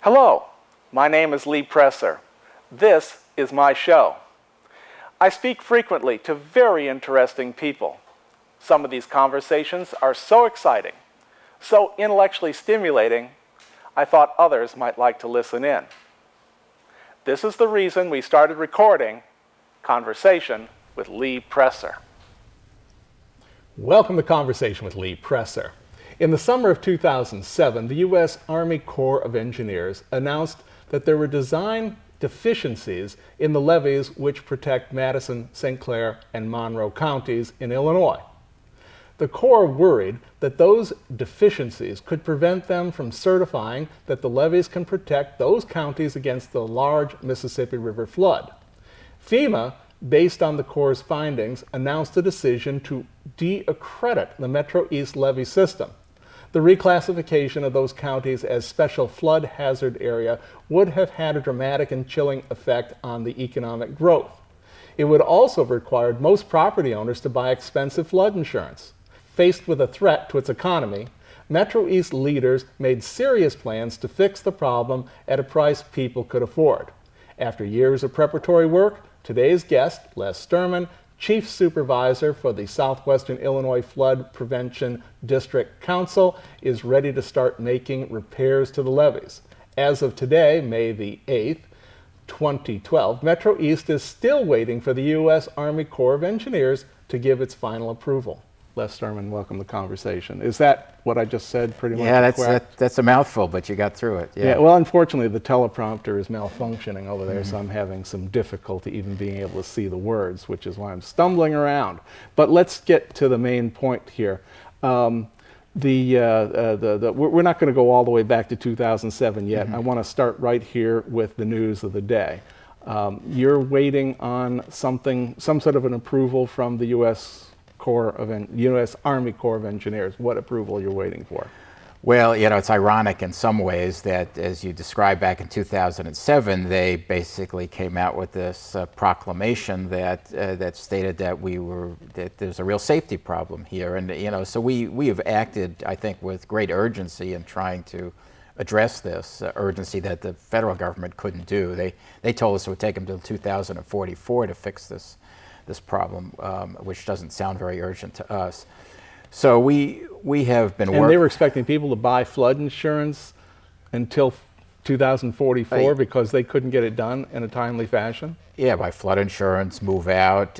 Hello, my name is Lee Presser. This is my show. I speak frequently to very interesting people. Some of these conversations are so exciting, so intellectually stimulating, I thought others might like to listen in. This is the reason we started recording Conversation with Lee Presser. Welcome to Conversation with Lee Presser. In the summer of 2007, the U.S. Army Corps of Engineers announced that there were design deficiencies in the levees which protect Madison, St. Clair, and Monroe counties in Illinois. The Corps worried that those deficiencies could prevent them from certifying that the levees can protect those counties against the large Mississippi River flood. FEMA, based on the Corps' findings, announced a decision to de-accredit the Metro-East levee system. The reclassification of those counties as special flood hazard area would have had a dramatic and chilling effect on the economic growth. It would also have required most property owners to buy expensive flood insurance. Faced with a threat to its economy, Metro-East leaders made serious plans to fix the problem at a price people could afford. After years of preparatory work, today's guest, Les Sterman, Chief Supervisor for the Southwestern Illinois Flood Prevention District Council, is ready to start making repairs to the levees. As of today, May the 8th, 2012, Metro-East is still waiting for the U.S. Army Corps of Engineers to give its final approval. Les Sterman, welcome to Conversation. Is that what I just said pretty much? Yeah, that's a mouthful, but you got through it. Yeah, well, unfortunately, the teleprompter is malfunctioning over there, so I'm having some difficulty even being able to see the words, which is why I'm stumbling around. But let's get to the main point here. We're not going to go all the way back to 2007 yet. I want to start right here with the news of the day. You're waiting on some sort of an approval from the U.S. Army Corps of Engineers. What approval you're waiting for? Well, you know, it's ironic in some ways that, as you described back in 2007, they basically came out with this proclamation that stated that there's a real safety problem here, and you know, so we have acted, I think, with great urgency in trying to address this urgency that the federal government couldn't do. They told us it would take them till 2044 to fix this problem, which doesn't sound very urgent to us. So we have been working. And they were expecting people to buy flood insurance until 2044 because they couldn't get it done in a timely fashion? Yeah, buy flood insurance, move out,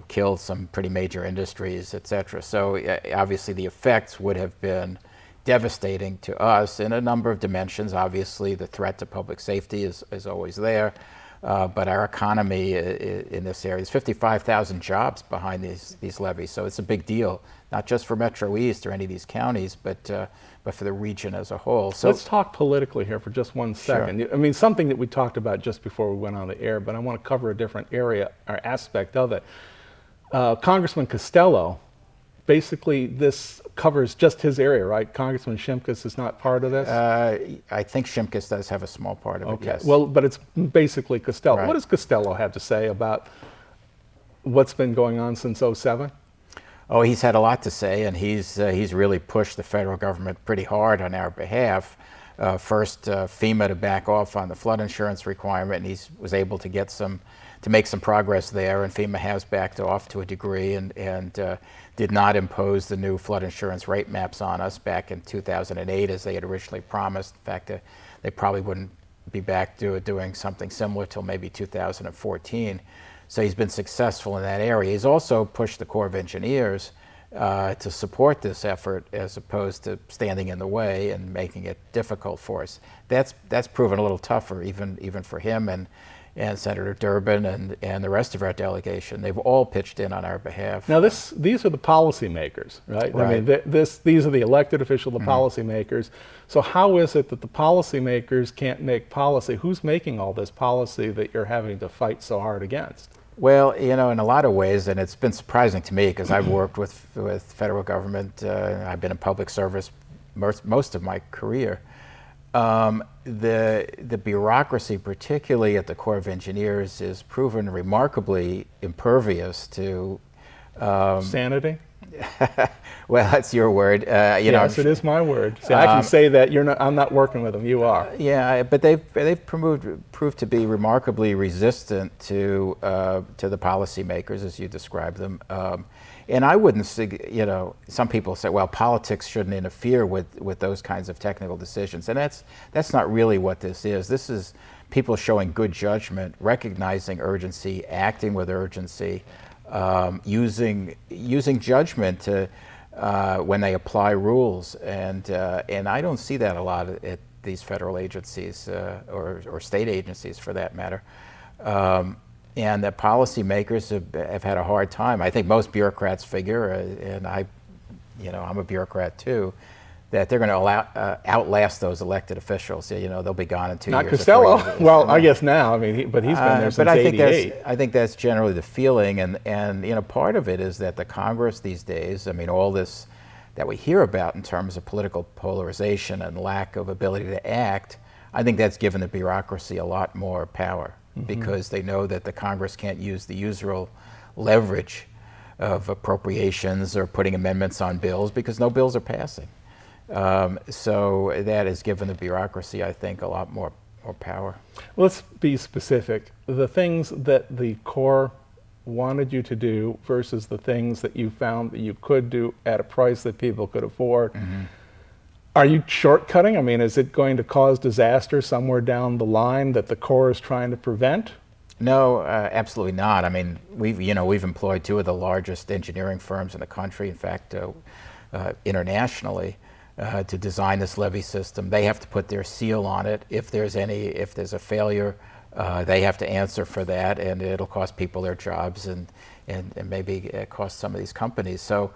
kill some pretty major industries, et cetera. So obviously the effects would have been devastating to us in a number of dimensions. Obviously the threat to public safety is always there. But our economy in this area, there's 55,000 jobs behind these levees, so it's a big deal, not just for Metro-East or any of these counties, but for the region as a whole. So let's talk politically here for just 1 second. Sure. I mean, something that we talked about just before we went on the air, but I want to cover a different area or aspect of it. Congressman Costello, basically this covers just his area, right? Congressman Shimkus is not part of this? I think Shimkus does have a small part of it, yes. Well, but it's basically Costello. Right. What does Costello have to say about what's been going on since '07? Oh, he's had a lot to say, and he's really pushed the federal government pretty hard on our behalf. First, FEMA to back off on the flood insurance requirement, and he was able to make some progress there, and FEMA has backed off to a degree and did not impose the new flood insurance rate maps on us back in 2008 as they had originally promised. In fact, they probably wouldn't be back doing something similar till maybe 2014. So he's been successful in that area. He's also pushed the Corps of Engineers to support this effort as opposed to standing in the way and making it difficult for us. That's proven a little tougher even for him and Senator Durbin and the rest of our delegation. They've all pitched in on our behalf. Now these are the policymakers, right? I mean, these are the elected officials, the policymakers. So how is it that the policymakers can't make policy? Who's making all this policy that you're having to fight so hard against? Well, you know, in a lot of ways, and it's been surprising to me because I've worked with federal government. I've been in public service most of my career. The bureaucracy, particularly at the Corps of Engineers, is proven remarkably impervious to sanity. Well, that's your word. Yes, it is my word. See, I can say that I'm not working with them. You are. Yeah, but they've proved to be remarkably resistant to the policymakers, as you describe them. And I wouldn't say, some people say, well, politics shouldn't interfere with those kinds of technical decisions, and that's not really what this is. This is people showing good judgment, recognizing urgency, acting with urgency, using judgment to when they apply rules, and I don't see that a lot at these federal agencies or state agencies, for that matter. And the policymakers have had a hard time. I think most bureaucrats figure, and I'm a bureaucrat too, that they're going to outlast those elected officials. They'll be gone in 2 years. Not Costello. Well, I guess now. I mean, but he's been there since '88. I think that's generally the feeling, and part of it is that the Congress these days. I mean, all this that we hear about in terms of political polarization and lack of ability to act, I think that's given the bureaucracy a lot more power, because they know that the Congress can't use the usual leverage of appropriations or putting amendments on bills, because no bills are passing. So that has given the bureaucracy, I think, a lot more power. Let's be specific. The things that the Corps wanted you to do versus the things that you found that you could do at a price that people could afford. Are you shortcutting? I mean, is it going to cause disaster somewhere down the line that the Corps is trying to prevent? No, absolutely not. I mean, we've employed two of the largest engineering firms in the country, in fact, internationally, to design this levee system. They have to put their seal on it. If there's a failure, they have to answer for that, and it'll cost people their jobs and maybe cost some of these companies. So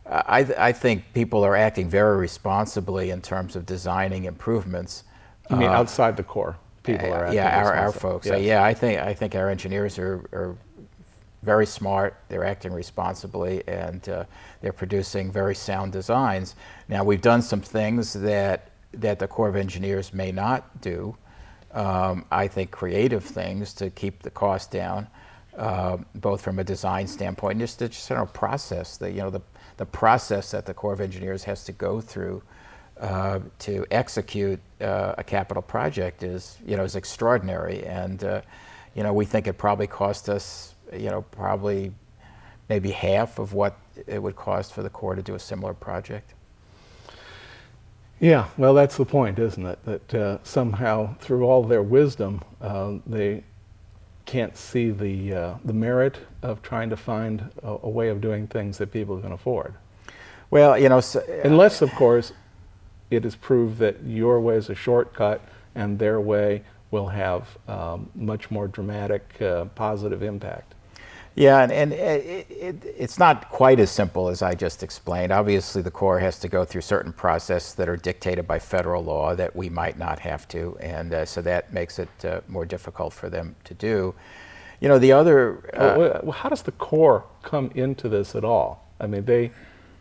I think people are acting very responsibly in terms of designing improvements. You mean outside the Corps? People are acting our folks. Yes. I think our engineers are very smart. They're acting responsibly, and they're producing very sound designs. Now, we've done some things that the Corps of Engineers may not do. I think creative things to keep the cost down, both from a design standpoint and just the general process. The process that the Corps of Engineers has to go through to execute a capital project is extraordinary, and we think it probably cost us probably maybe half of what it would cost for the Corps to do a similar project. Yeah, well, that's the point, isn't it? That somehow, through all their wisdom, they can't see the merit of trying to find a way of doing things that people can afford. Well, unless, of course, it is proved that your way is a shortcut and their way will have much more dramatic positive impact. Yeah, and it's not quite as simple as I just explained. Obviously, the Corps has to go through certain processes that are dictated by federal law that we might not have to, and so that makes it more difficult for them to do. The other... how does the Corps come into this at all? I mean,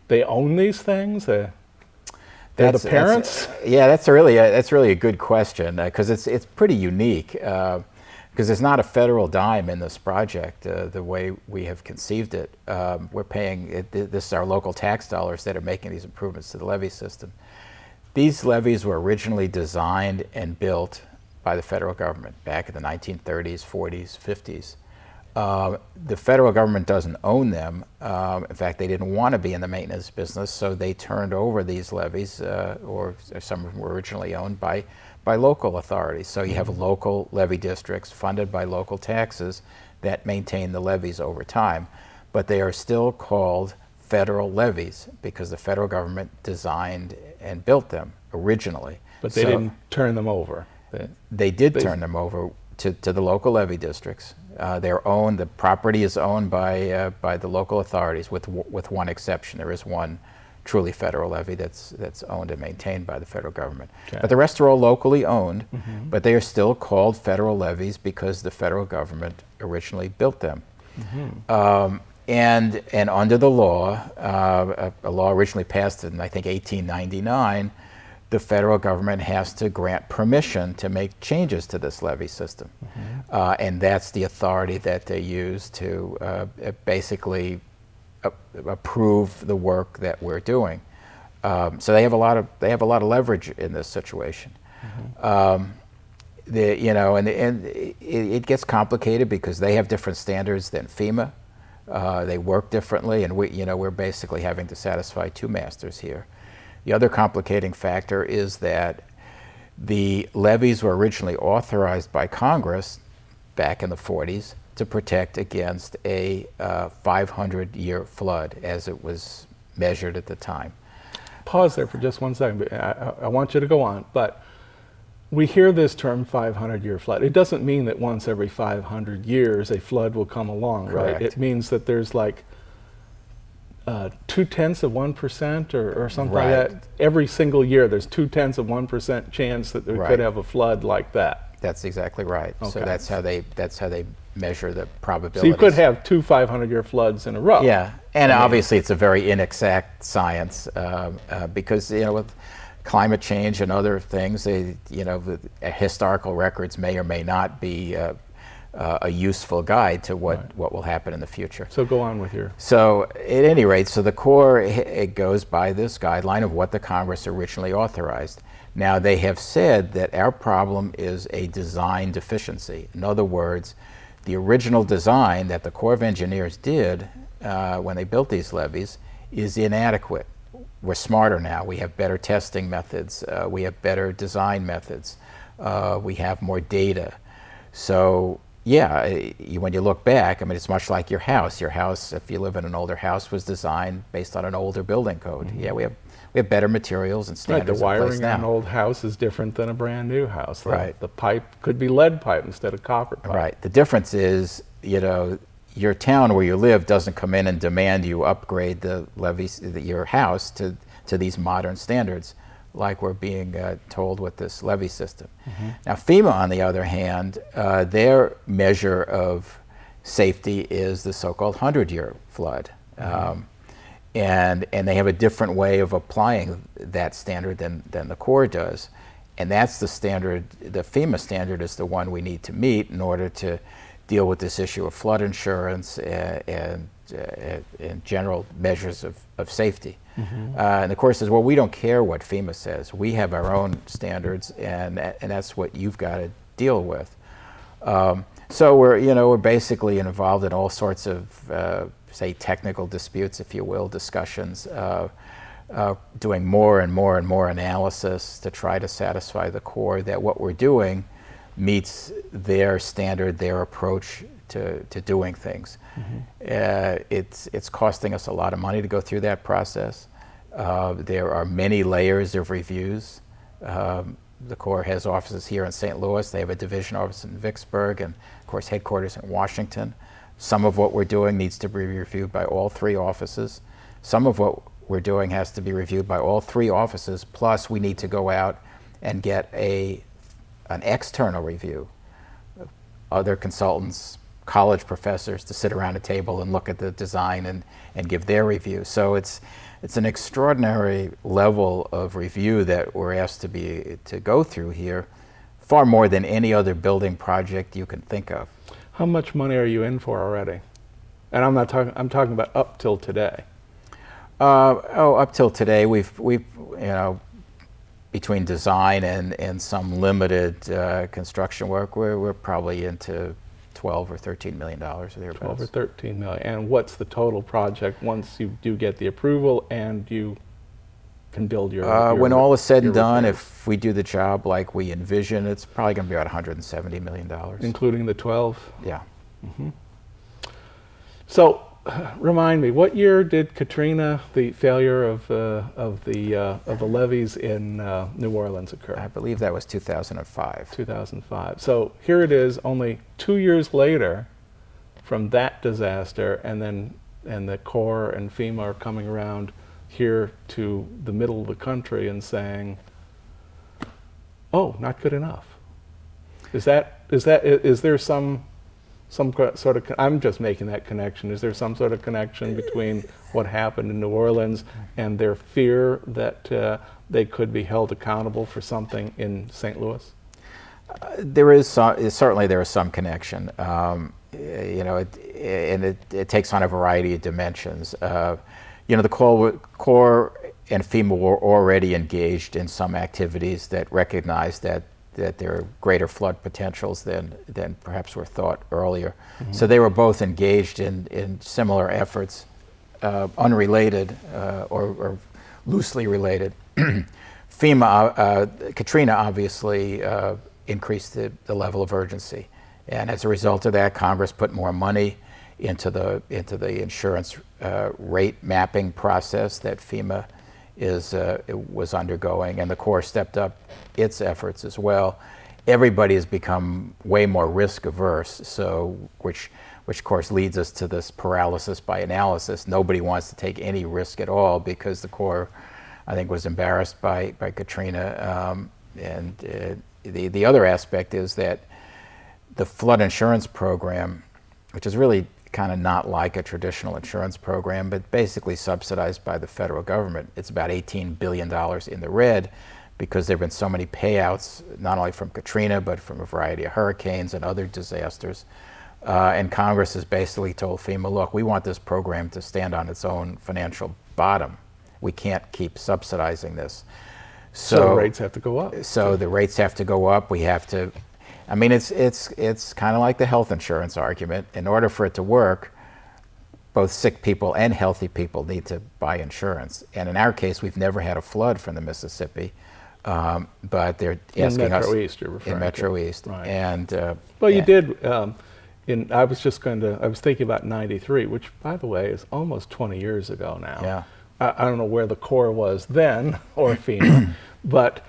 they own these things? They're the parents? That's really a good question, because it's pretty unique. Because there's not a federal dime in this project the way we have conceived it. We're paying, this is our local tax dollars that are making these improvements to the levee system. These levees were originally designed and built by the federal government back in the 1930s, 40s, 50s. The federal government doesn't own them. In fact, they didn't want to be in the maintenance business, so they turned over these levees, or some of them were originally owned by local authorities. So you have local levee districts funded by local taxes that maintain the levees over time. But they are still called federal levees because the federal government designed and built them originally. But they didn't turn them over. They did turn them over to the local levee districts. They're owned, the property is owned by the local authorities with one exception. There is one truly federal levee that's owned and maintained by the federal government. Okay. But the rest are all locally owned, but they are still called federal levees because the federal government originally built them. And under the law, a law originally passed in, I think, 1899, the federal government has to grant permission to make changes to this levee system. And that's the authority that they use to basically approve the work that we're doing. So they have a lot of leverage in this situation. It gets complicated because they have different standards than FEMA. They work differently, and we're basically having to satisfy two masters here. The other complicating factor is that the levees were originally authorized by Congress back in the 40s to protect against a 500-year flood as it was measured at the time. Pause there for just 1 second. I want you to go on, but we hear this term 500-year flood. It doesn't mean that once every 500 years a flood will come along, Correct. right? It means that there's like 0.2% or something Right. like that. Every single year there's 0.2% chance that we Right. could have a flood like that. That's exactly right. So Okay. that's how they measure the So probabilities. you could have two 500-year floods in a row. Yeah, and obviously it's a very inexact science because with climate change and other things, the historical records may or may not be a useful guide to what will happen in the future. So go on with your... So at any rate, so the Corps, it goes by this guideline of what the Congress originally authorized. Now they have said that our problem is a design deficiency. In other words, the original design that the Corps of Engineers did when they built these levees is inadequate. We're smarter now. We have better testing methods. We have better design methods. We have more data. So yeah, when you look back, I mean, it's much like your house. Your house, if you live in an older house, was designed based on an older building code. Mm-hmm. Yeah, we have better materials and standards Right, the in place wiring now. on an old house is different than a brand new house. Right. The pipe could be lead pipe instead of copper pipe. Right. The difference is, your town where you live doesn't come in and demand you upgrade the levees, your house to these modern standards like we're being told with this levee system. Mm-hmm. Now FEMA, on the other hand, their measure of safety is the so-called 100-year flood. Mm-hmm. And they have a different way of applying that standard than the Corps does. And that's the standard, the FEMA standard is the one we need to meet in order to deal with this issue of flood insurance and general measures of safety. Mm-hmm. And the Corps says, well, we don't care what FEMA says. We have our own standards, and that's what you've got to deal with. So we're basically involved in all sorts of, say, technical disputes, if you will, discussions, doing more and more and more analysis to try to satisfy the Corps that what we're doing meets their standard, their approach to doing things. Mm-hmm. It's costing us a lot of money to go through that process. There are many layers of reviews. The Corps has offices here in St. Louis. They have a division office in Vicksburg and, of course, headquarters in Washington. Some of what we're doing needs to be reviewed by all three offices. Some of what we're doing has to be reviewed by all three offices, plus we need to go out and get an external review. Other consultants, college professors to sit around a table and look at the design and give their review. So it's an extraordinary level of review that we're asked to go through here, far more than any other building project you can think of. How much money are you in for already? And I'm talking about up till today. Up till today, we've between design and some limited construction work, we're probably into $12 or $13 million or thereabouts. 12 or 13 million. And what's the total project once you do get the approval and you can build your when all is said and done, repairs? if we do the job like we envision, it's probably going to be about $170 million. Including the 12? Yeah. Mm-hmm. So, remind me, what year did Katrina, the failure of the levees in New Orleans, occur? I believe that was 2005. 2005. So here it is, only 2 years later from that disaster, and the Corps and FEMA are coming around here to the middle of the country and saying, "Oh, not good enough." Is there some sort of, I'm just making that connection. Is there some sort of connection between what happened in New Orleans and their fear that they could be held accountable for something in St. Louis? There is certainly some connection. and it takes on a variety of dimensions. The Corps and FEMA were already engaged in some activities that recognize that there are greater flood potentials than perhaps were thought earlier. Mm-hmm. So they were both engaged in similar efforts, unrelated or loosely related. Katrina obviously increased the level of urgency, and as a result of that, Congress put more money into the insurance rate mapping process that FEMA was undergoing, and the Corps stepped up its efforts as well. Everybody has become way more risk averse, so which of course leads us to this paralysis by analysis. Nobody wants to take any risk at all because the Corps, I think, was embarrassed by Katrina. The other aspect is that the flood insurance program, which is really kind of not like a traditional insurance program, but basically subsidized by the federal government. It's about $18 billion in the red because there have been so many payouts, not only from Katrina, but from a variety of hurricanes and other disasters. And Congress has basically told FEMA, look, we want this program to stand on its own financial bottom. We can't keep subsidizing this. So the rates have to go up. So the rates have to go up. We have to, I mean, it's kind of like the health insurance argument. In order for it to work, both sick people and healthy people need to buy insurance. And in our case, we've never had a flood from the Mississippi, but they're asking us Metro-East, you're referring in Metro-East. Right. And well, you did. I was thinking about '93, which, by the way, is almost 20 years ago now. Yeah. I don't know where the Corps was then, or FEMA, but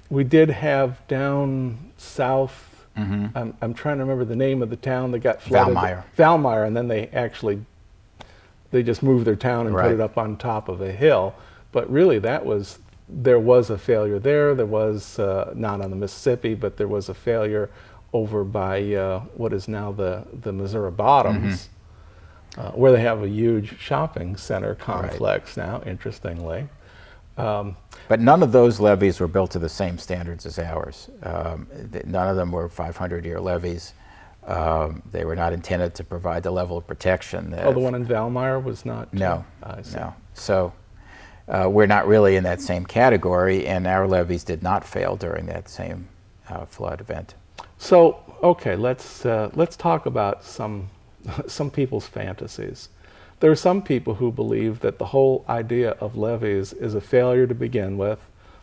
we did have down south. Mm-hmm. I'm trying to remember the name of the town that got flooded. Valmeyer, and then they just moved their town and put it up on top of a hill. But really, there was a failure there. There was not on the Mississippi, but there was a failure over by what is now the Missouri Bottoms. Where they have a huge shopping center complex now, interestingly. But none of those levees were built to the same standards as ours. None of them were 500-year levees. They were not intended to provide the level of protection. The one in Valmeyer was not? No, no. So we're not really in that same category, and our levees did not fail during that same flood event. So, okay, let's talk about some people's fantasies. There are some people who believe that the whole idea of levees is a failure to begin with,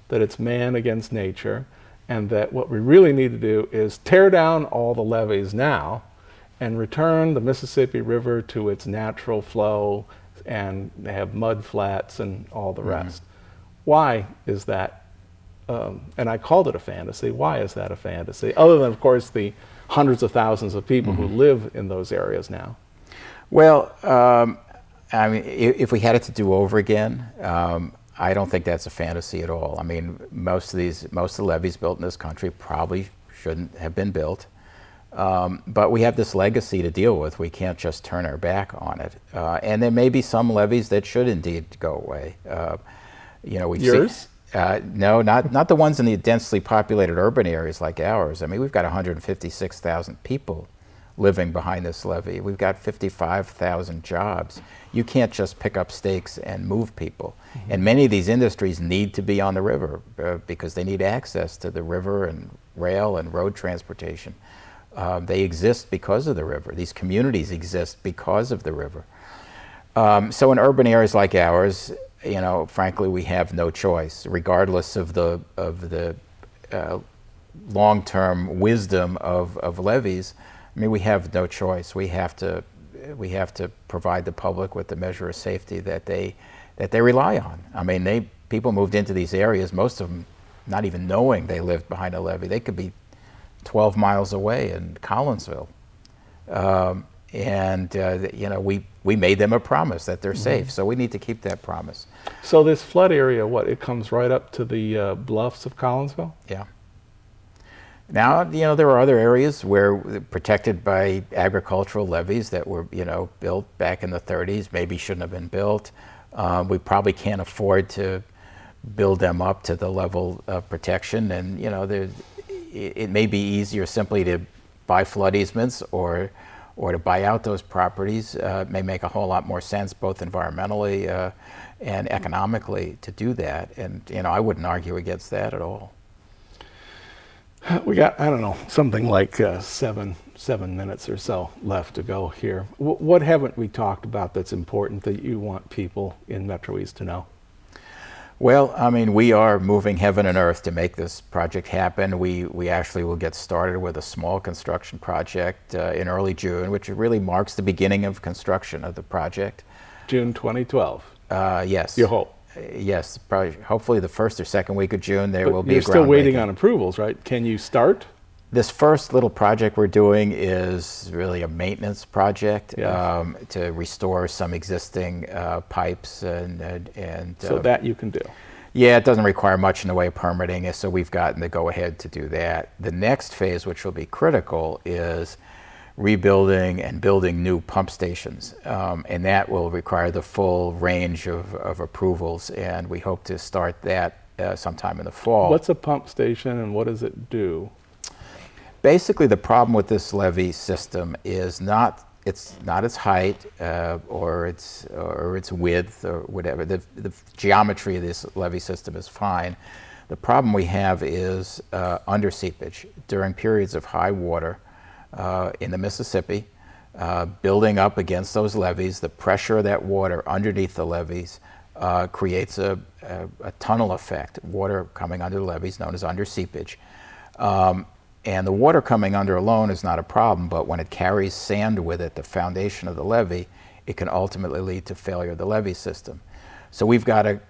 that it's man against nature, and that what we really need to do is tear down all the levees now and return the Mississippi River to its natural flow and have mud flats and all the rest. Why is that? And I called it a fantasy. Why is that a fantasy? Other than, of course, the hundreds of thousands of people who live in those areas now. Well, I mean, if we had it to do over again, I don't think that's a fantasy at all. I mean, most of the levees built in this country probably shouldn't have been built, but we have this legacy to deal with. We can't just turn our back on it, and there may be some levees that should indeed go away. Yours? No, not the ones in the densely populated urban areas like ours. I mean, we've got 156,000 people living behind this levee. We've got 55,000 jobs. You can't just pick up stakes and move people. Mm-hmm. And many of these industries need to be on the river because they need access to the river and rail and road transportation. They exist because of the river. These communities exist because of the river. So in urban areas like ours, frankly, we have no choice, regardless of the long-term wisdom of levees. I mean, we have no choice. We have to provide the public with the measure of safety that they rely on. I mean, people moved into these areas, most of them not even knowing they lived behind a levee. They could be 12 miles away in Collinsville, we made them a promise that they're safe. So we need to keep that promise. So this flood area, it comes right up to the bluffs of Collinsville? Yeah. Now, there are other areas where protected by agricultural levees that were, built back in the 30s, maybe shouldn't have been built. We probably can't afford to build them up to the level of protection. And, it may be easier simply to buy flood easements or or to buy out those properties, it may make a whole lot more sense, both environmentally and economically, to do that. And I wouldn't argue against that at all. We got, I don't know, something like 7 minutes or so left to go here. What haven't we talked about that's important that you want people in Metro-East to know? Well, I mean, we are moving heaven and earth to make this project happen. We actually will get started with a small construction project in early June, which really marks the beginning of construction of the project. June 2012? Yes. You hope? Yes, probably, hopefully the first or second week of June there will be a groundbreaking. You're still waiting on approvals, right? Can you start? This first little project we're doing is really a maintenance project, to restore some existing pipes and so that you can do. Yeah, it doesn't require much in the way of permitting, so we've gotten the go-ahead to do that. The next phase, which will be critical, is rebuilding and building new pump stations, and that will require the full range of approvals, and we hope to start that sometime in the fall. What's a pump station and what does it do? Basically, the problem with this levee system is not its height or its width or whatever. The geometry of this levee system is fine. The problem we have is underseepage during periods of high water in the Mississippi, building up against those levees. The pressure of that water underneath the levees creates a tunnel effect, water coming under the levees, known as underseepage. And the water coming under alone is not a problem, but when it carries sand with it, the foundation of the levee, it can ultimately lead to failure of the levee system. So we've got to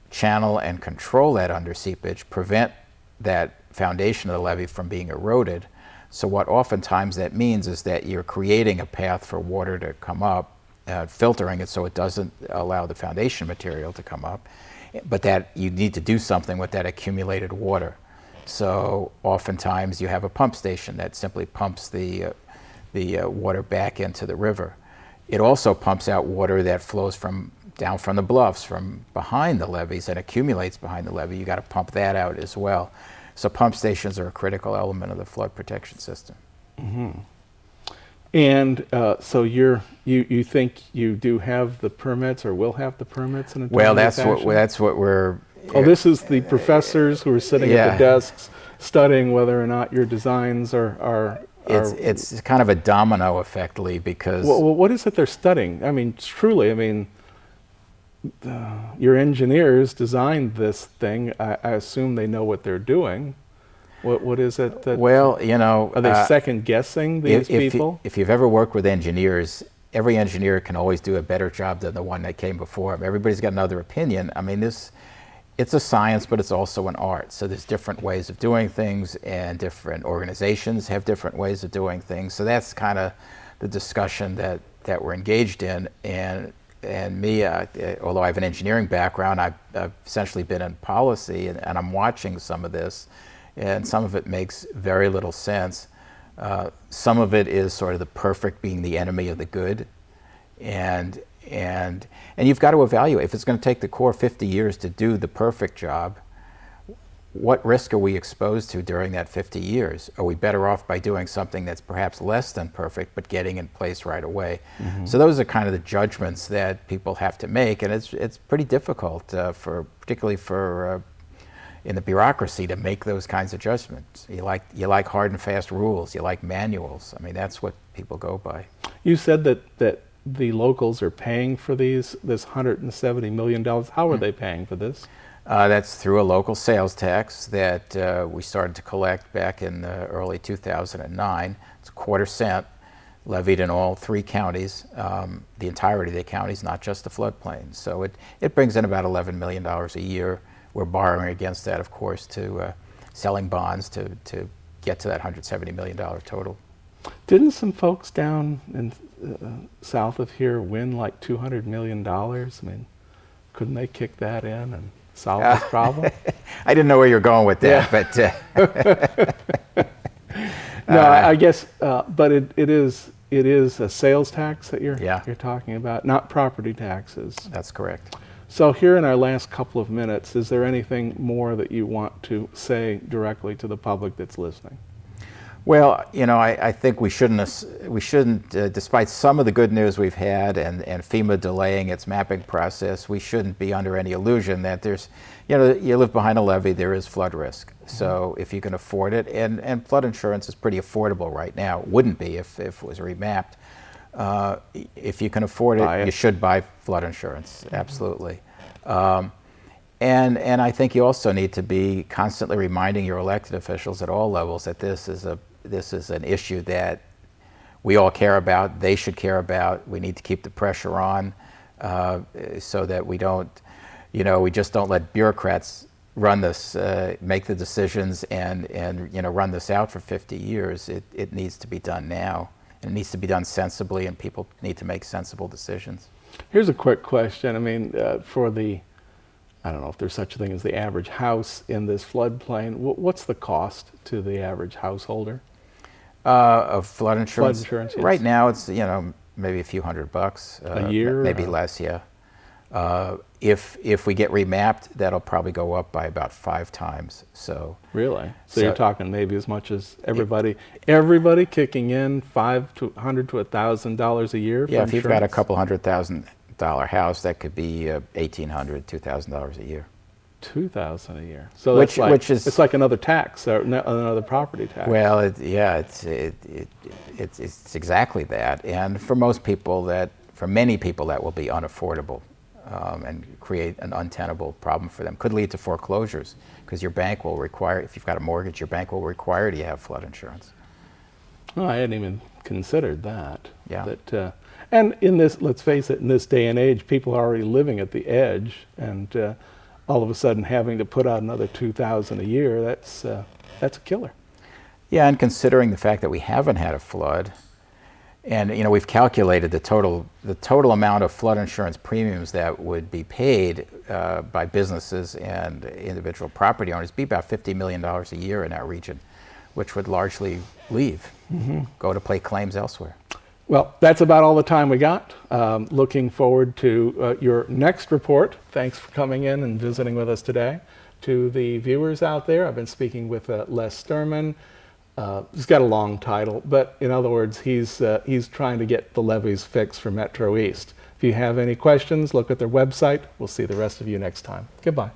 channel and control that underseepage, prevent that foundation of the levee from being eroded. So what oftentimes that means is that you're creating a path for water to come up, filtering it so it doesn't allow the foundation material to come up, but that you need to do something with that accumulated water. So oftentimes you have a pump station that simply pumps the water back into the river. It also pumps out water that flows down from the bluffs, from behind the levees, and accumulates behind the levee. You got to pump that out as well. So pump stations are a critical element of the flood protection system. Mm-hmm. And so you think you do have the permits or will have the permits in a timely fashion? That's what we're. Oh, this is the professors who are sitting at the desks studying whether or not your designs are It's kind of a domino effect, Lee, because... Well, what is it they're studying? I mean, truly, I mean, your engineers designed this thing. I assume they know what they're doing. What is it that... Well, Are they second guessing these people? If you've ever worked with engineers, every engineer can always do a better job than the one that came before him. Everybody's got another opinion. I mean, it's a science, but it's also an art. So there's different ways of doing things, and different organizations have different ways of doing things. So that's kind of the discussion that we're engaged in. And me, although I have an engineering background, I've essentially been in policy, and I'm watching some of this, and some of it makes very little sense. Some of it is sort of the perfect being the enemy of the good, and you've got to evaluate. If it's going to take the Corps 50 years to do the perfect job, what risk are we exposed to during that 50 years? Are we better off by doing something that's perhaps less than perfect but getting in place right away? Mm-hmm. So those are kind of the judgments that people have to make, and it's pretty difficult, particularly for in the bureaucracy, to make those kinds of judgments. You like hard and fast rules. You like manuals. I mean, that's what people go by. You said that the locals are paying for this $170 million. How are they paying for this? That's through a local sales tax that we started to collect back in early 2009. It's a quarter cent levied in all 3 counties, the entirety of the counties, not just the floodplains. So it brings in about $11 million a year. We're borrowing against that, of course, to selling bonds to get to that $170 million total. Didn't some folks down in south of here win like $200 million? I mean, couldn't they kick that in and solve this problem? I didn't know where you were going with that, but no, I guess, but it is a sales tax that you're talking about, not property taxes. That's correct. So here in our last couple of minutes, is there anything more that you want to say directly to the public that's listening? Well, I think we shouldn't, despite some of the good news we've had and FEMA delaying its mapping process, we shouldn't be under any illusion that there's, you live behind a levee, there is flood risk. So if you can afford it, and flood insurance is pretty affordable right now, wouldn't be if it was remapped. If you can afford it, you should buy flood insurance, absolutely. And I think you also need to be constantly reminding your elected officials at all levels that this is an issue that we all care about, they should care about. We need to keep the pressure on so that we don't, we just don't let bureaucrats run this, make the decisions and run this out for 50 years. It needs to be done now. And it needs to be done sensibly, and people need to make sensible decisions. Here's a quick question. I mean, for I don't know if there's such a thing as the average house in this floodplain. What's the cost to the average householder? Of flood insurance? Flood insurance, yes. Right now, it's, maybe a few $100. A year? Maybe less, yeah. If we get remapped, that'll probably go up by about 5 times. So really? So you're talking maybe as much as everybody kicking in $500 to $1,000 a year for yeah, insurance? If you've got a couple $100,000 house, that could be $1,800, $2,000 a year. $2,000 a year. So it's like another tax, or another property tax. Well, it's exactly that. And for most people, for many people, that will be unaffordable and create an untenable problem for them. Could lead to foreclosures because your bank will require, if you've got a mortgage, your bank will require you to have flood insurance. Oh, I hadn't even considered that. Yeah. And in this, let's face it, in this day and age, people are already living at the edge, and all of a sudden having to put out another $2,000 a year, that's a killer. Yeah, and considering the fact that we haven't had a flood, and we've calculated the total amount of flood insurance premiums that would be paid by businesses and individual property owners be about $50 million a year in our region, which would largely leave, go to pay claims elsewhere. Well, that's about all the time we got. Looking forward to your next report. Thanks for coming in and visiting with us today. To the viewers out there, I've been speaking with Les Sterman. He's got a long title, but in other words, he's trying to get the levees fixed for Metro-East. If you have any questions, look at their website. We'll see the rest of you next time. Goodbye.